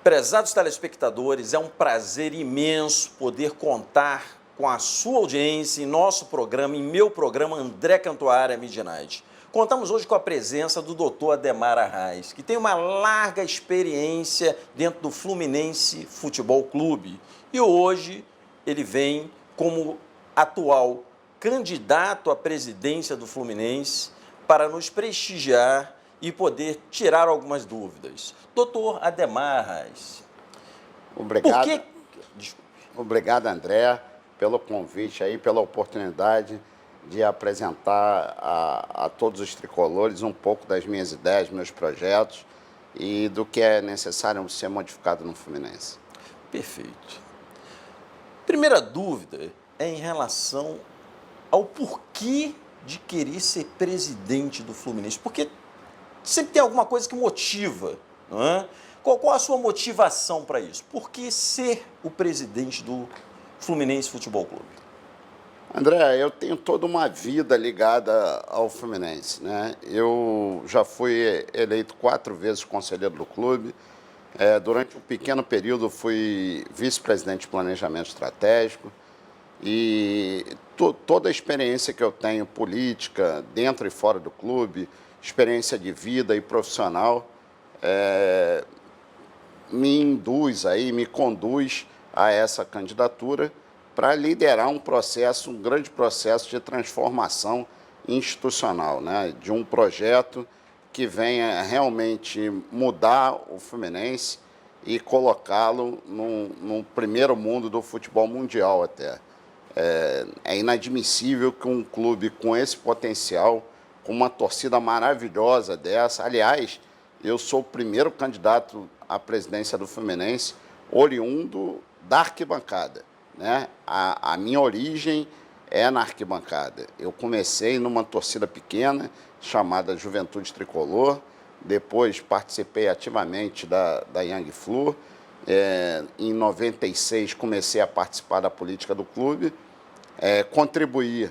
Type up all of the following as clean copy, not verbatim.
Prezados telespectadores, é um prazer imenso poder contar com a sua audiência em nosso programa, em meu programa André Cantuária Midnight. Contamos hoje com a presença do Dr. Ademar Arraes, que tem uma larga experiência dentro do Fluminense Futebol Clube. E hoje ele vem como atual candidato à presidência do Fluminense para nos prestigiar e poder tirar algumas dúvidas. Doutor Ademar Arraes. Obrigado. Por que... Obrigado, André, pelo convite aí, pela oportunidade de apresentar a todos os tricolores um pouco das minhas ideias, meus projetos e do que é necessário ser modificado no Fluminense. Perfeito. Primeira dúvida é em relação ao porquê de querer ser presidente do Fluminense. Porque sempre tem alguma coisa que motiva, não é? Qual a sua motivação para isso? Por que ser o presidente do Fluminense Futebol Clube? André, eu tenho toda uma vida ligada ao Fluminense, né? Eu já fui eleito 4 vezes conselheiro do clube. Durante um pequeno período fui vice-presidente de planejamento estratégico. E toda a experiência que eu tenho política, dentro e fora do clube, experiência de vida e profissional, me conduz a essa candidatura para liderar um grande processo de transformação institucional, né? De um projeto que venha realmente mudar o Fluminense e colocá-lo no primeiro mundo do futebol mundial até. É inadmissível que um clube com esse potencial, com uma torcida maravilhosa dessa, aliás, eu sou o primeiro candidato à presidência do Fluminense oriundo da arquibancada, né? A minha origem é na arquibancada. Eu comecei numa torcida pequena chamada Juventude Tricolor, depois participei ativamente da Young Flu. Em 96 comecei a participar da política do clube, contribuí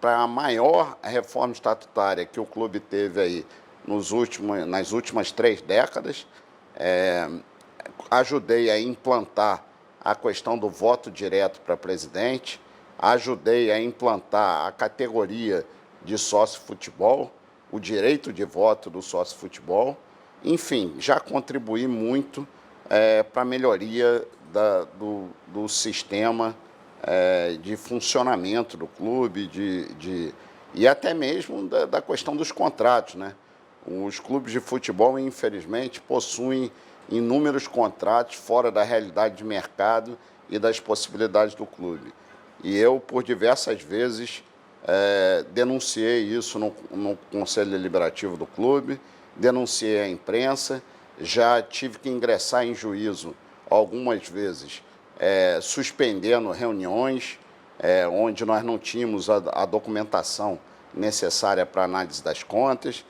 para a maior reforma estatutária que o clube teve aí nas últimas 3 décadas. Ajudei a implantar a questão do voto direto para presidente, ajudei a implantar a categoria de sócio-futebol, o direito de voto do sócio-futebol. Enfim, já contribuí muito para a melhoria do sistema de funcionamento do clube e até mesmo da questão dos contratos, né? Os clubes de futebol, infelizmente, possuem inúmeros contratos fora da realidade de mercado e das possibilidades do clube. E eu, por diversas vezes, denunciei isso no Conselho Deliberativo do clube, denunciei à imprensa, já tive que ingressar em juízo algumas vezes, suspendendo reuniões onde nós não tínhamos a documentação necessária para análise das contas.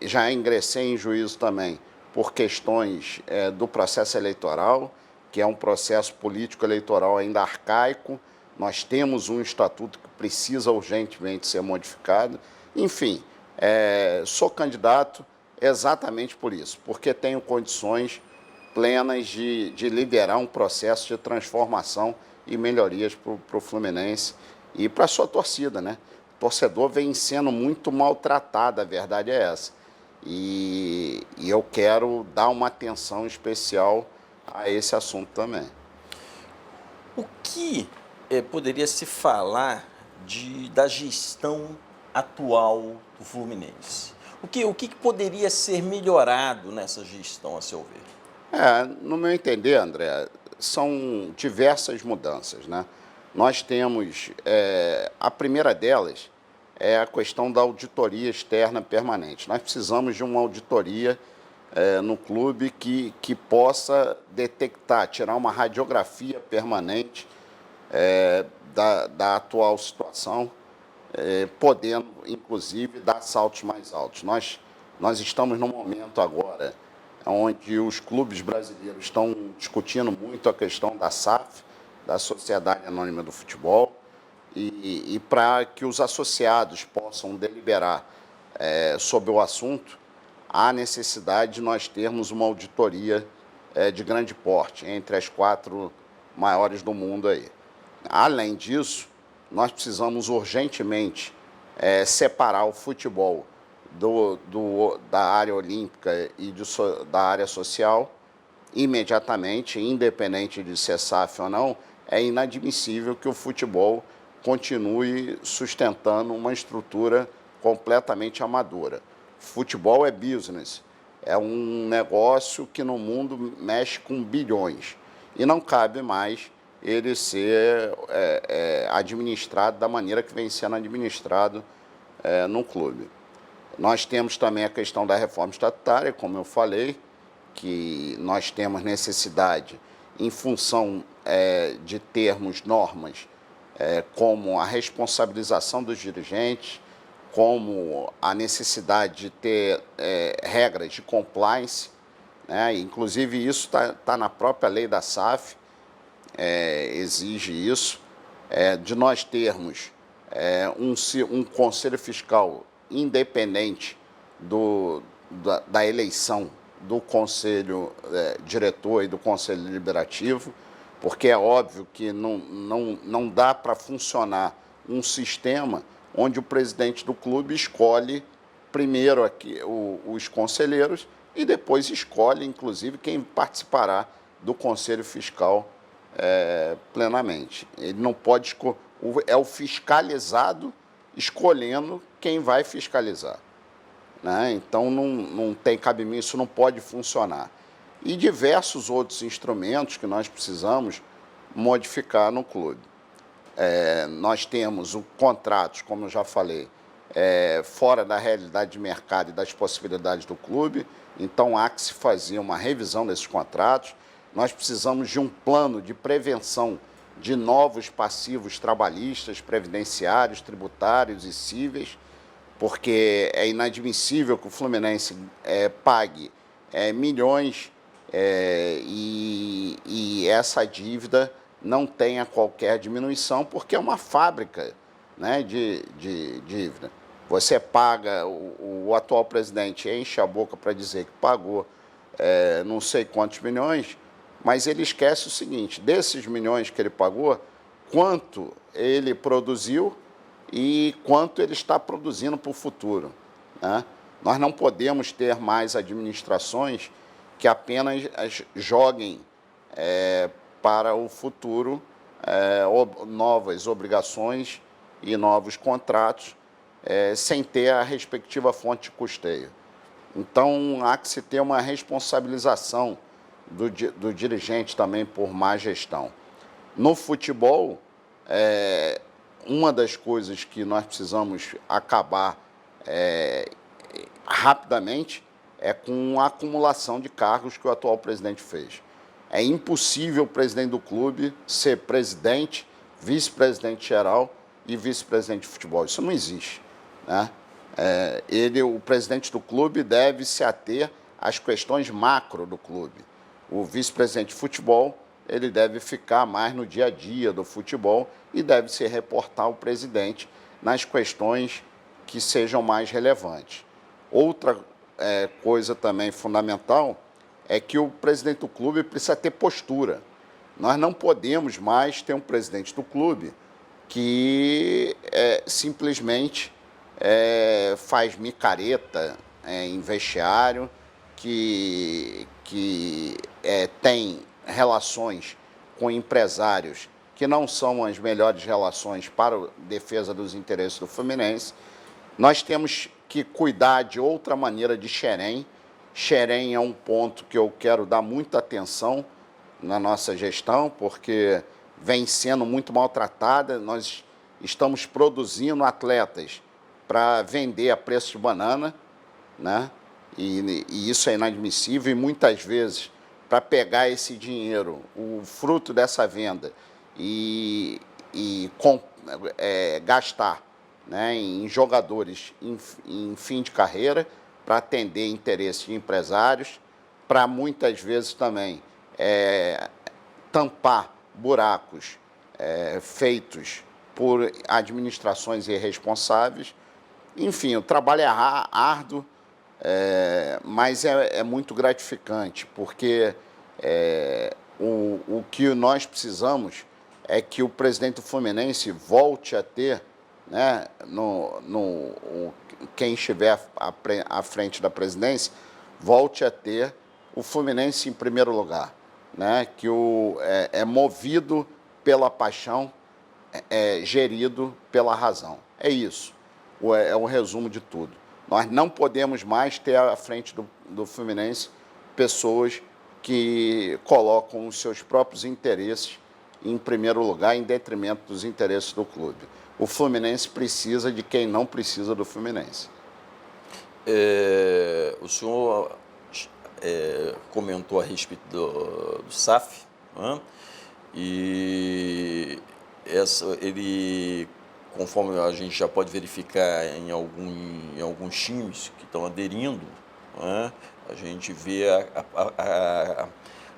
Já ingressei em juízo também por questões do processo eleitoral, que é um processo político-eleitoral ainda arcaico. Nós temos um estatuto que precisa urgentemente ser modificado. Enfim, sou candidato exatamente por isso, porque tenho condições plenas de liderar um processo de transformação e melhorias para o Fluminense e para a sua torcida, né? O torcedor vem sendo muito maltratado, a verdade é essa. E eu quero dar uma atenção especial a esse assunto também. O que poderia se falar da gestão atual do Fluminense? O que poderia ser melhorado nessa gestão, a seu ver? No meu entender, André, são diversas mudanças, né? Nós temos, a primeira delas é a questão da auditoria externa permanente. Nós precisamos de uma auditoria no clube que possa detectar, tirar uma radiografia permanente da atual situação, podendo, inclusive, dar saltos mais altos. Nós estamos num momento agora onde os clubes brasileiros estão discutindo muito a questão da SAF, da Sociedade Anônima do Futebol, e para que os associados possam deliberar sobre o assunto, há necessidade de nós termos uma auditoria de grande porte, entre as 4 maiores do mundo aí. Além disso, nós precisamos urgentemente separar o futebol da área olímpica e da área social imediatamente, independente de ser SAF ou não. É inadmissível que o futebol continue sustentando uma estrutura completamente amadora. Futebol é business, é um negócio que no mundo mexe com bilhões e não cabe mais ele ser administrado da maneira que vem sendo administrado no clube. Nós temos também a questão da reforma estatutária, como eu falei, que nós temos necessidade em função de termos normas como a responsabilização dos dirigentes, como a necessidade de ter regras de compliance, né? Inclusive isso está na própria lei da SAF, exige isso, de nós termos um conselho fiscal independente da eleição do conselho diretor e do conselho deliberativo, porque é óbvio que não dá para funcionar um sistema onde o presidente do clube escolhe primeiro os conselheiros e depois escolhe, inclusive, quem participará do conselho fiscal plenamente. Ele não pode é o fiscalizado escolhendo quem vai fiscalizar, né? Então não tem cabimento, isso não pode funcionar. E diversos outros instrumentos que nós precisamos modificar no clube. Nós temos contratos, como eu já falei, fora da realidade de mercado e das possibilidades do clube, então há que se fazer uma revisão desses contratos. Nós precisamos de um plano de prevenção de novos passivos trabalhistas, previdenciários, tributários e cíveis, porque é inadmissível que o Fluminense pague milhões e essa dívida não tenha qualquer diminuição, porque é uma fábrica, né, de dívida. Você paga, o atual presidente enche a boca para dizer que pagou não sei quantos milhões, mas ele esquece o seguinte: desses milhões que ele pagou, quanto ele produziu e quanto ele está produzindo para o futuro, né? Nós não podemos ter mais administrações que apenas joguem para o futuro novas obrigações e novos contratos sem ter a respectiva fonte de custeio. Então, há que se ter uma responsabilização do dirigente também por má gestão. No futebol, uma das coisas que nós precisamos acabar rapidamente é com a acumulação de cargos que o atual presidente fez. É impossível o presidente do clube ser presidente, vice-presidente geral e vice-presidente de futebol. Isso não existe, né? O presidente do clube deve se ater às questões macro do clube. O vice-presidente de futebol, ele deve ficar mais no dia a dia do futebol e deve se reportar ao presidente nas questões que sejam mais relevantes. Outra coisa também fundamental é que o presidente do clube precisa ter postura. Nós não podemos mais ter um presidente do clube que simplesmente faz micareta em vestiário, que tem relações com empresários que não são as melhores relações para a defesa dos interesses do Fluminense. Nós temos que cuidar de outra maneira de Xerém. Xerém é um ponto que eu quero dar muita atenção na nossa gestão, porque vem sendo muito maltratada. Nós estamos produzindo atletas para vender a preço de banana, né? E isso é inadmissível, e muitas vezes, para pegar esse dinheiro, o fruto dessa venda, e gastar, né, em jogadores em fim de carreira, para atender interesses de empresários, para muitas vezes também tampar buracos feitos por administrações irresponsáveis. Enfim, o trabalho é árduo, mas é muito gratificante, porque o que nós precisamos é que o presidente do Fluminense volte a ter, né, quem estiver à frente da presidência, volte a ter o Fluminense em primeiro lugar, né, que é movido pela paixão, gerido pela razão. É isso, é o resumo de tudo. Nós não podemos mais ter à frente do Fluminense pessoas que colocam os seus próprios interesses em primeiro lugar, em detrimento dos interesses do clube. O Fluminense precisa de quem não precisa do Fluminense. O senhor comentou a respeito do SAF, né? E ele, conforme a gente já pode verificar em alguns times que estão aderindo, né? A gente vê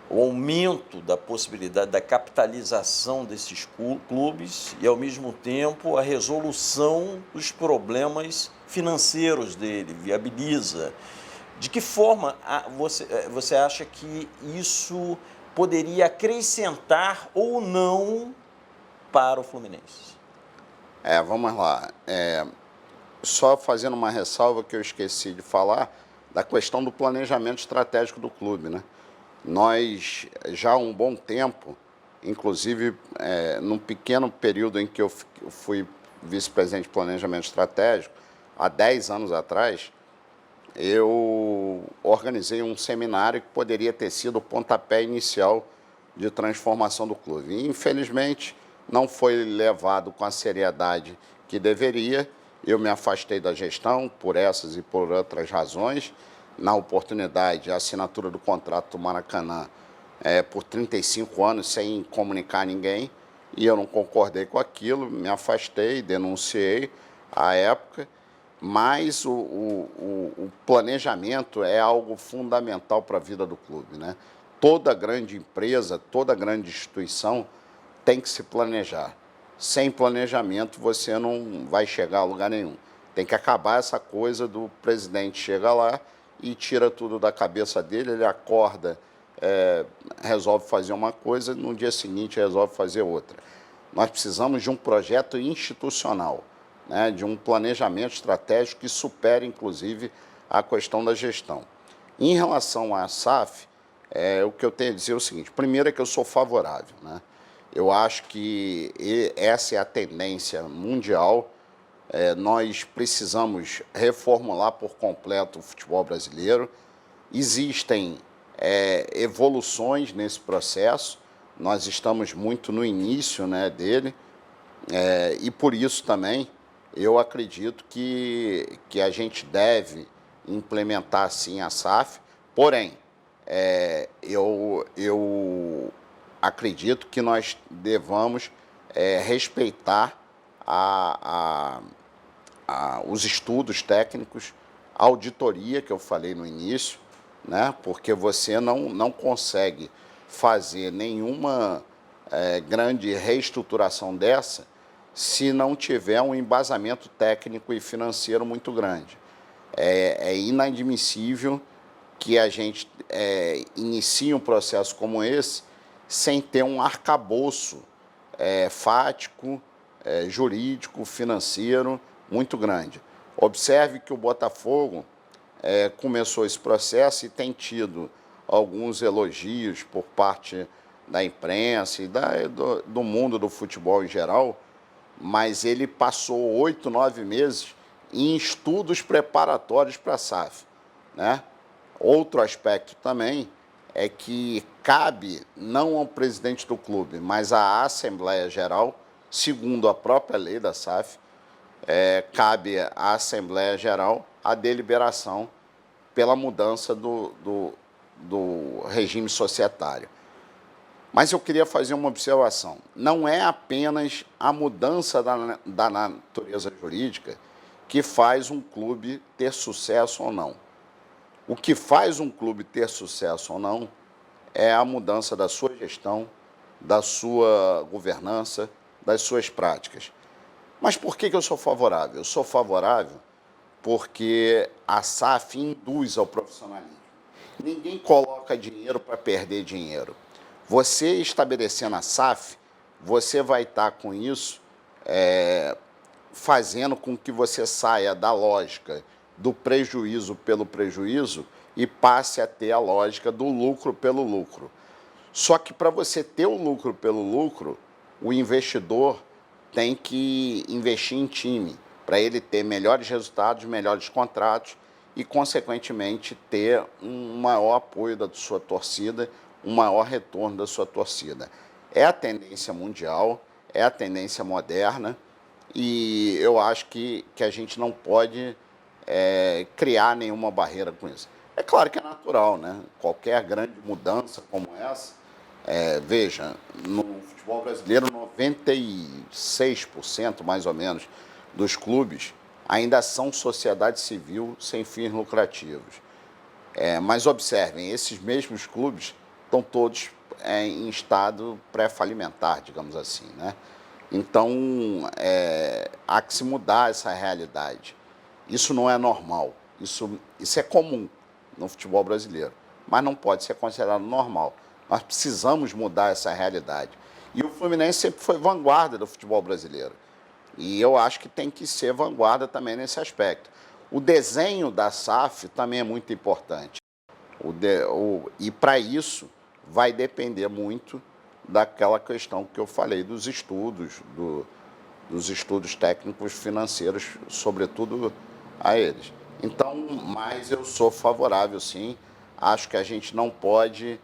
o aumento da possibilidade da capitalização desses clubes e, ao mesmo tempo, a resolução dos problemas financeiros dele, viabiliza. De que forma você acha que isso poderia acrescentar ou não para o Fluminense? Vamos lá. Só fazendo uma ressalva que eu esqueci de falar, da questão do planejamento estratégico do clube, né? Nós, já há um bom tempo, inclusive num pequeno período em que eu fui vice-presidente de planejamento estratégico, há 10 anos atrás, eu organizei um seminário que poderia ter sido o pontapé inicial de transformação do clube. E, infelizmente, não foi levado com a seriedade que deveria. Eu me afastei da gestão por essas e por outras razões. Na oportunidade, a assinatura do contrato do Maracanã por 35 anos sem comunicar a ninguém, e eu não concordei com aquilo, me afastei, denunciei à época, mas o planejamento é algo fundamental para a vida do clube, né? Toda grande empresa, toda grande instituição tem que se planejar. Sem planejamento você não vai chegar a lugar nenhum. Tem que acabar essa coisa do presidente chega lá e tira tudo da cabeça dele, ele acorda, resolve fazer uma coisa, no dia seguinte resolve fazer outra. Nós precisamos de um projeto institucional, né, de um planejamento estratégico que supere, inclusive, a questão da gestão. Em relação à SAF, o que eu tenho a dizer é o seguinte: primeiro é que eu sou favorável, né? Eu acho que essa é a tendência mundial. Nós precisamos reformular por completo o futebol brasileiro. Existem evoluções nesse processo, nós estamos muito no início, né, dele, e por isso também eu acredito que a gente deve implementar sim a SAF, porém, eu acredito que nós devamos respeitar os estudos técnicos, a auditoria que eu falei no início, né? Porque você não consegue fazer nenhuma grande reestruturação dessa se não tiver um embasamento técnico e financeiro muito grande. É inadmissível que a gente inicie um processo como esse sem ter um arcabouço fático, jurídico, financeiro muito grande. Observe que o Botafogo começou esse processo e tem tido alguns elogios por parte da imprensa e do mundo do futebol em geral, mas ele passou 8, 9 meses em estudos preparatórios para a SAF, né? Outro aspecto também é que cabe não ao presidente do clube, mas à Assembleia Geral, segundo a própria lei da SAF, cabe à Assembleia Geral a deliberação pela mudança do regime societário. Mas eu queria fazer uma observação. Não é apenas a mudança da natureza jurídica que faz um clube ter sucesso ou não. O que faz um clube ter sucesso ou não é a mudança da sua gestão, da sua governança, das suas práticas. Mas por que eu sou favorável? Eu sou favorável porque a SAF induz ao profissionalismo. Ninguém coloca dinheiro para perder dinheiro. Você estabelecendo a SAF, você vai estar com isso fazendo com que você saia da lógica do prejuízo pelo prejuízo e passe a ter a lógica do lucro pelo lucro. Só que para você ter o lucro pelo lucro, o investidor tem que investir em time, para ele ter melhores resultados, melhores contratos e, consequentemente, ter um maior apoio da sua torcida, um maior retorno da sua torcida. É a tendência mundial, é a tendência moderna e eu acho que a gente não pode criar nenhuma barreira com isso. É claro que é natural, né? Qualquer grande mudança como essa, veja, no futebol brasileiro, 96% mais ou menos dos clubes ainda são sociedade civil sem fins lucrativos. Mas observem, esses mesmos clubes estão todos em estado pré-falimentar, digamos assim, né? Então, há que se mudar essa realidade. Isso não é normal, isso é comum no futebol brasileiro, mas não pode ser considerado normal. Nós precisamos mudar essa realidade. E o Fluminense sempre foi vanguarda do futebol brasileiro. E eu acho que tem que ser vanguarda também nesse aspecto. O desenho da SAF também é muito importante. E para isso vai depender muito daquela questão que eu falei dos estudos, dos estudos técnicos financeiros, sobretudo a eles. Então, mas eu sou favorável, sim. Acho que a gente não pode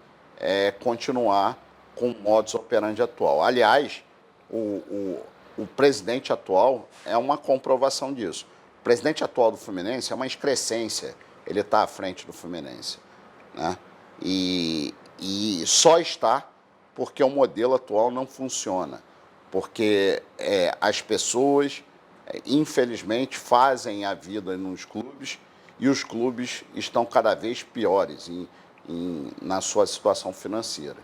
continuar com o modus operandi atual. Aliás, o presidente atual é uma comprovação disso. O presidente atual do Fluminense é uma excrescência, ele está à frente do Fluminense, né? E só está porque o modelo atual não funciona, porque as pessoas, infelizmente, fazem a vida nos clubes e os clubes estão cada vez piores na sua situação financeira.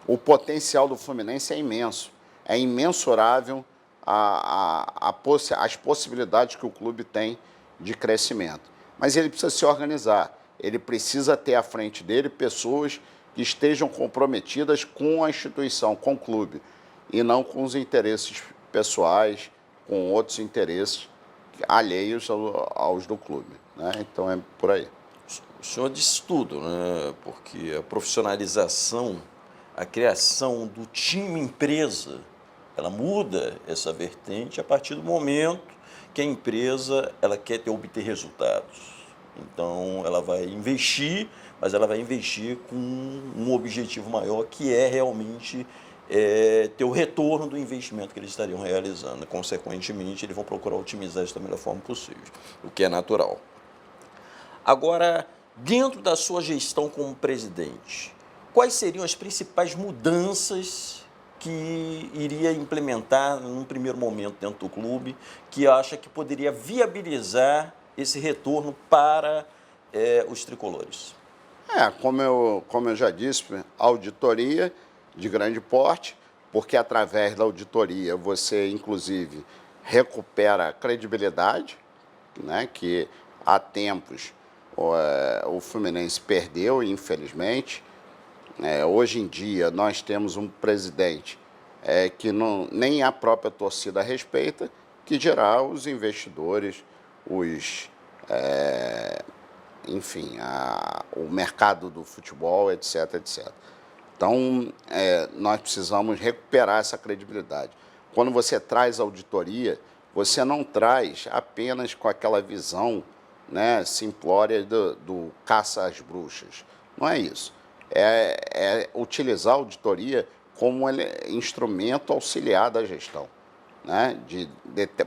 O potencial do Fluminense é imenso, é imensurável as possibilidades que o clube tem de crescimento. Mas ele precisa se organizar, ele precisa ter à frente dele pessoas que estejam comprometidas com a instituição, com o clube, e não com os interesses pessoais, com outros interesses alheios aos do clube, né? Então é por aí. O senhor disse tudo, né? Porque a profissionalização, a criação do time empresa, ela muda essa vertente a partir do momento que a empresa ela quer obter resultados. Então, ela vai investir, mas ela vai investir com um objetivo maior, que é realmente ter o retorno do investimento que eles estariam realizando. Consequentemente, eles vão procurar otimizar isso da melhor forma possível, o que é natural. Agora, dentro da sua gestão como presidente, quais seriam as principais mudanças que iria implementar num primeiro momento dentro do clube, que acha que poderia viabilizar esse retorno para os tricolores? Como eu já disse, auditoria de grande porte, porque através da auditoria você, inclusive, recupera a credibilidade, né, que há tempos o Fluminense perdeu, infelizmente. Hoje em dia, nós temos um presidente que nem a própria torcida respeita, que dirá os investidores, enfim, o mercado do futebol, etc, etc. Então, nós precisamos recuperar essa credibilidade. Quando você traz auditoria, você não traz apenas com aquela visão, né, simplória do caça às bruxas. Não é isso. É utilizar a auditoria como instrumento auxiliar da gestão, né,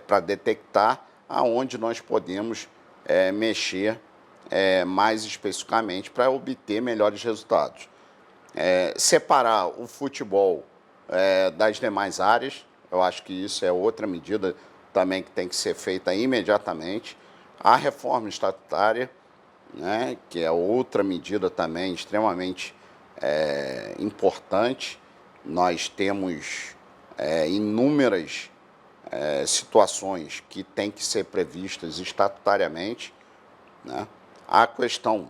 para detectar aonde nós podemos mexer mais especificamente para obter melhores resultados. Separar o futebol das demais áreas, eu acho que isso é outra medida também que tem que ser feita imediatamente. A reforma estatutária, né, que é outra medida também extremamente importante. Nós temos inúmeras situações que têm que ser previstas estatutariamente, né? a questão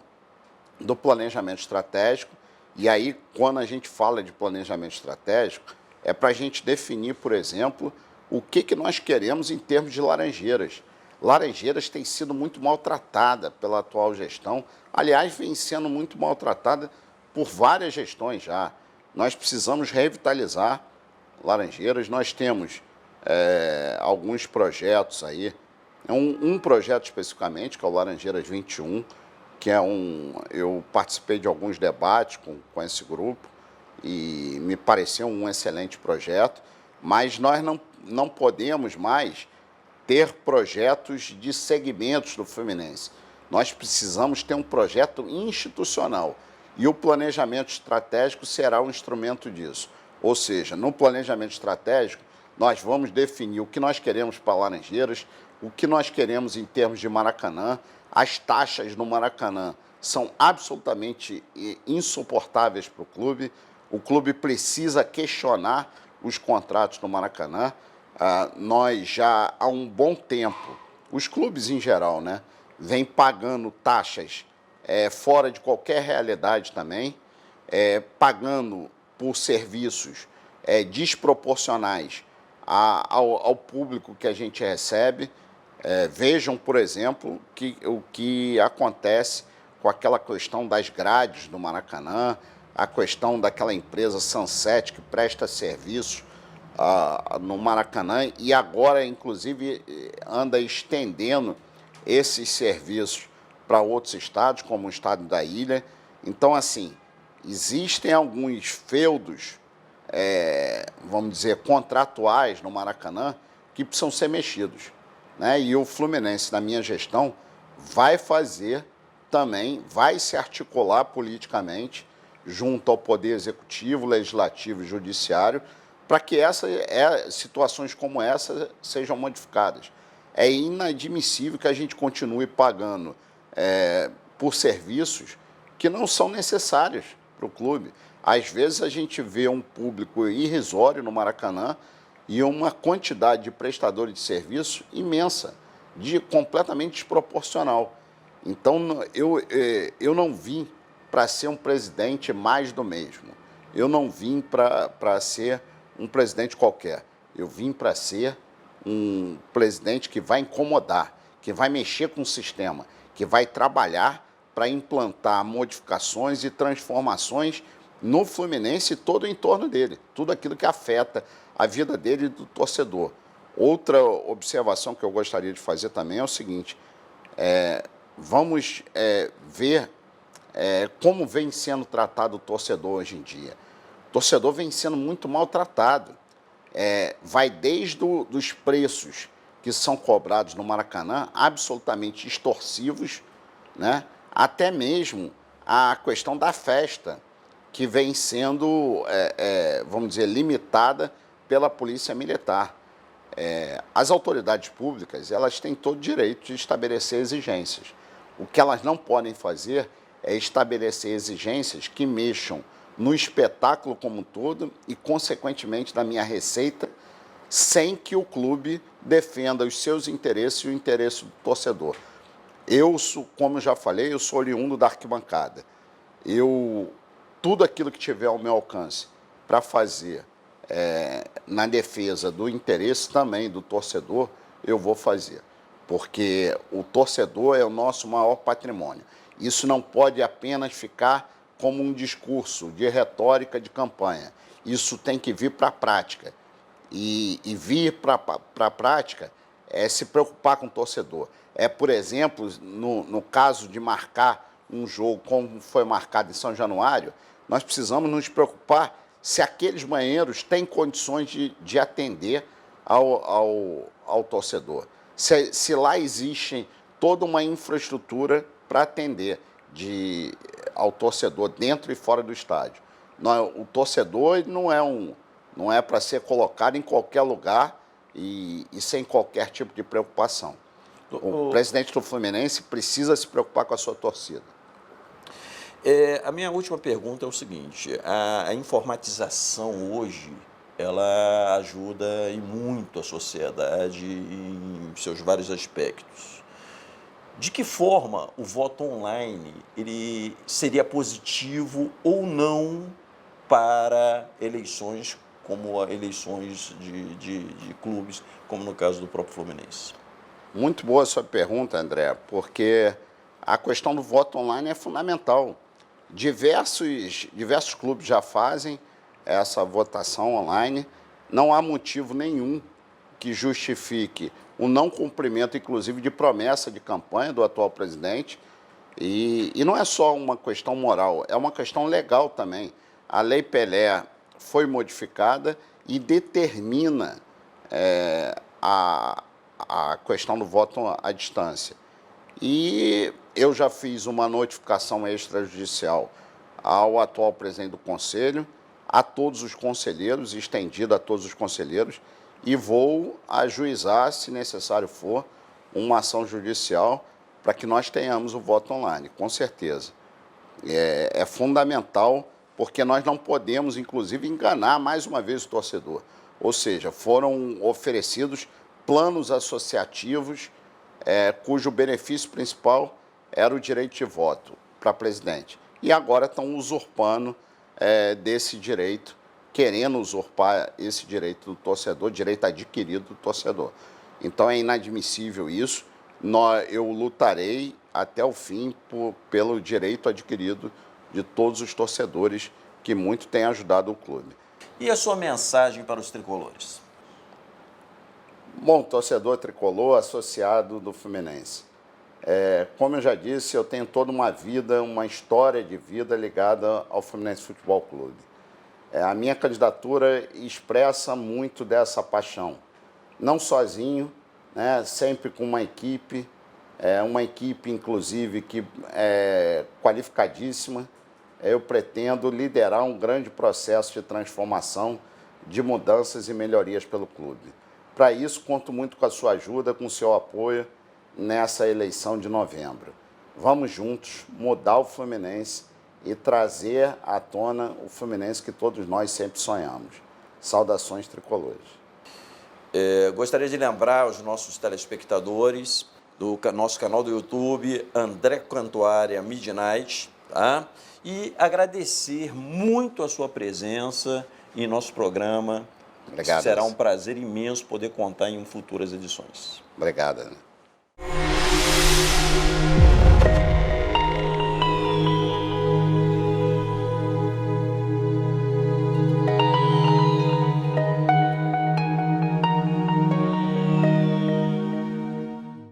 do planejamento estratégico. E aí, quando a gente fala de planejamento estratégico, é para a gente definir, por exemplo, o que nós queremos em termos de Laranjeiras. Laranjeiras tem sido muito maltratada pela atual gestão. Aliás, vem sendo muito maltratada por várias gestões já. Nós precisamos revitalizar Laranjeiras. Nós temos alguns projetos aí. Um projeto especificamente, que é o Laranjeiras 21, que é eu participei de alguns debates com esse grupo e me pareceu um excelente projeto, mas nós não podemos mais ter projetos de segmentos do Fluminense. Nós precisamos ter um projeto institucional e o planejamento estratégico será um instrumento disso. Ou seja, no planejamento estratégico, nós vamos definir o que nós queremos para Laranjeiras, o que nós queremos em termos de Maracanã. As taxas no Maracanã são absolutamente insuportáveis para o clube. O clube precisa questionar os contratos no Maracanã. Nós já há um bom tempo, os clubes em geral, né, vêm pagando taxas fora de qualquer realidade também, pagando por serviços desproporcionais ao público que a gente recebe. Vejam, por exemplo, o que acontece com aquela questão das grades do Maracanã, a questão daquela empresa Sunset que presta serviços no Maracanã e agora, inclusive, anda estendendo esses serviços para outros estados, como o estado da Ilha. Então, assim, existem alguns feudos, vamos dizer, contratuais no Maracanã que precisam ser mexidos, né? E o Fluminense, na minha gestão, vai fazer também, vai se articular politicamente junto ao Poder Executivo, Legislativo e Judiciário para que situações como essa sejam modificadas. É inadmissível que a gente continue pagando por serviços que não são necessários para o clube. Às vezes a gente vê um público irrisório no Maracanã e uma quantidade de prestadores de serviço imensa, completamente desproporcional. Então, eu não vim para ser um presidente mais do mesmo. Eu não vim para ser um presidente qualquer. Eu vim para ser um presidente que vai incomodar, que vai mexer com o sistema, que vai trabalhar para implantar modificações e transformações no Fluminense e todo o entorno dele, tudo aquilo que afeta a vida dele e do torcedor. Outra observação que eu gostaria de fazer também é o seguinte, vamos ver como vem sendo tratado o torcedor hoje em dia. O torcedor vem sendo muito maltratado. Vai desde os preços que são cobrados no Maracanã, absolutamente extorsivos, né? Até mesmo a questão da festa, que vem sendo, vamos dizer, limitada pela Polícia Militar. As autoridades públicas, elas têm todo o direito de estabelecer exigências. O que elas não podem fazer é estabelecer exigências que mexam no espetáculo como um todo e, consequentemente, na minha receita, sem que o clube defenda os seus interesses e o interesse do torcedor. Eu, como eu já falei, eu sou oriundo da arquibancada. Tudo aquilo que tiver ao meu alcance para fazer na defesa do interesse também do torcedor, eu vou fazer. Porque o torcedor é o nosso maior patrimônio. Isso não pode apenas ficar como um discurso de retórica de campanha. Isso tem que vir para a prática. E vir para a prática é se preocupar com o torcedor. Por exemplo, no caso de marcar um jogo como foi marcado em São Januário, nós precisamos nos preocupar se aqueles banheiros têm condições de atender ao torcedor. Se lá existe toda uma infraestrutura para atender ao torcedor dentro e fora do estádio. O torcedor não é para ser colocado em qualquer lugar e sem qualquer tipo de preocupação. O presidente do Fluminense precisa se preocupar com a sua torcida. A minha última pergunta é o seguinte, a informatização hoje, ela ajuda e muito a sociedade em seus vários aspectos. De que forma o voto online ele seria positivo ou não para eleições como eleições de clubes, como no caso do próprio Fluminense? Muito boa a sua pergunta, André, porque a questão do voto online é fundamental. Diversos clubes já fazem essa votação online. Não há motivo nenhum que justifique o não cumprimento, inclusive, de promessa de campanha do atual presidente. E não é só uma questão moral, é uma questão legal também. A Lei Pelé foi modificada e determina a questão do voto à distância. E eu já fiz uma notificação extrajudicial ao atual presidente do Conselho, a todos os conselheiros, estendida a todos os conselheiros, e vou ajuizar, se necessário for, uma ação judicial para que nós tenhamos o voto online, com certeza. É fundamental, porque nós não podemos, inclusive, enganar mais uma vez o torcedor. Ou seja, foram oferecidos planos associativos cujo benefício principal era o direito de voto para presidente. E agora estão usurpando desse direito, querendo usurpar esse direito do torcedor, direito adquirido do torcedor. Então é inadmissível isso. Eu lutarei até o fim pelo direito adquirido de todos os torcedores que muito têm ajudado o clube. E a sua mensagem para os tricolores? Bom, torcedor tricolor associado do Fluminense. Como eu já disse, eu tenho toda uma vida, uma história de vida ligada ao Fluminense Futebol Clube. A minha candidatura expressa muito dessa paixão. Não sozinho, né, sempre com uma equipe inclusive que é qualificadíssima. Eu pretendo liderar um grande processo de transformação, de mudanças e melhorias pelo clube. Para isso, conto muito com a sua ajuda, com o seu apoio nessa eleição de novembro. Vamos juntos mudar o Fluminense e trazer à tona o Fluminense que todos nós sempre sonhamos. Saudações tricolores. Gostaria de lembrar aos nossos telespectadores do nosso canal do YouTube, André Cantuária Midnight, tá? E agradecer muito a sua presença em nosso programa. Obrigado. Será um prazer imenso poder contar em futuras edições. Obrigado.